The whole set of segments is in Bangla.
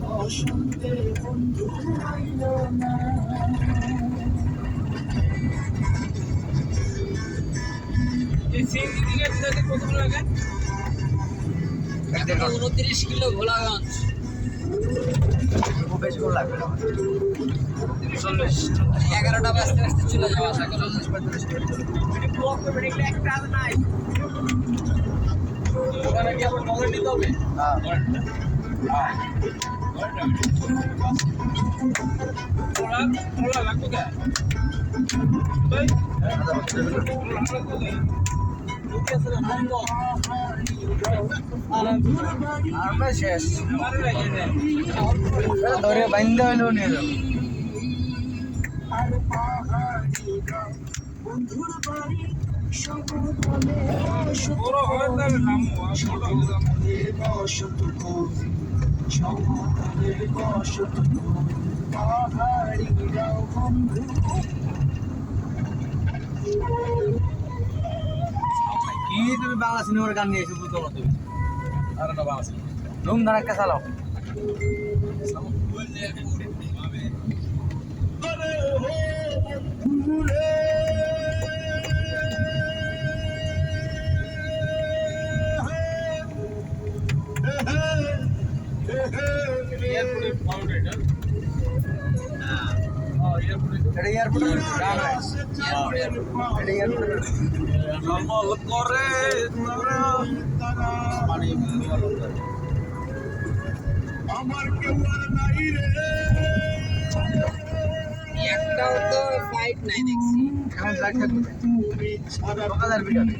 বসন্তে বন্ধু আইল না। এই সিএনজি দিকে যেতে কত লাগে? 29 কিলো ভোলাগঞ্জ। খুব বেশি করে লাগবে না। 11টা বাজতে বাজতে চলে যাওয়া আশা করি। ব্লক করে নিলে একটা নাই। ওখানে কি আবার নজর দিতে হবে? হ্যাঁ। ওরা লাগবে কে? ভাই আমরা শেষ আমারে লাগে না। ধরে বাইন্দা হইলেও নিয়ে যাবো। আর পাহাড়ি গাঁ বন্ধুর বাড়ি সমতলে বড় হয়ে যাবে নামো আর ছোট হয়ে যাবে। বসত কবি সমতলে বসত কবি পাহাড়ি গাঁ বন্ধু। কি তুমি বাংলা সিনেমার গান নিয়ে এসে বুঝতে পারছো? আর না বাস। ধুম ধারাক্কা চালাও। এয়ারপোর্টে ফাউন্ডেড হ্যাঁ এয়ারপোর্টে এটা এয়ারপোর্টের গান হয়। এটা এয়ারপোর্টের নরমাল করে তারা মানে আমার কেউ আর নাই রে। একটাও তো ফ্লাইট নাই দেখছি। এখন ফ্লাইট থাকবে তুমি ছাড়া সকালের বিকালে।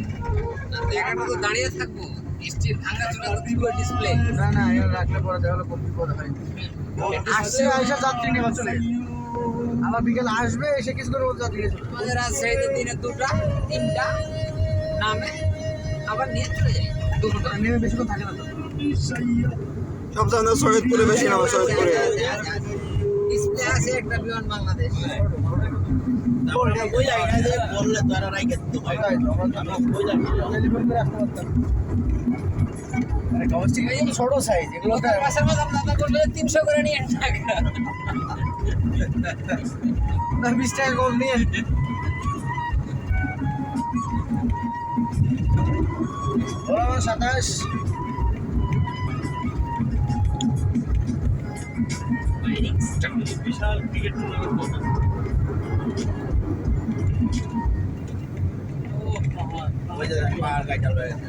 একটা তো দাঁড়িয়ে থাকবো। স্টিল ভাঙা চুলা তো দিব ডিসপ্লে। না না এটা রাখলে পরে দেখা হলো খুব বিপদ হয়। আসছে আইসা যাত্রী নেওয়া চলে গেছে। আবার বিকেল আসবে এসে কিছু করে যাত্রী নিয়ে চলে যাবে। আমাদের রাজশাহীতে দিনে 2টা 3টা নামে আবার নিয়ে চলে যায়। 2টা নেমে বেশিক্ষণ থাকে না তো। সব জায়গায় শহীদপুরে বেশি নামে শহীদপুরে ডিসপ্লে আছে একটা বিমান বাংলাদেশ। ওই জায়গায় যে বললে তারা রাইকে দিতে হয় ওই জায়গায় টেলিফোন করে আসতে পারতাম। আরে কাগজ ঠিক আছে ছোট সাইজ এগুলো তো মাসের মধ্যে দাদা করলে 300 করে নিয়ে টাকা। না 20 টাকা কম নিয়ে 27 বিশাল টিকিট টুর্নামেন্ট হবে ওই জায়গায় পার গাইটাল হয়ে গেছে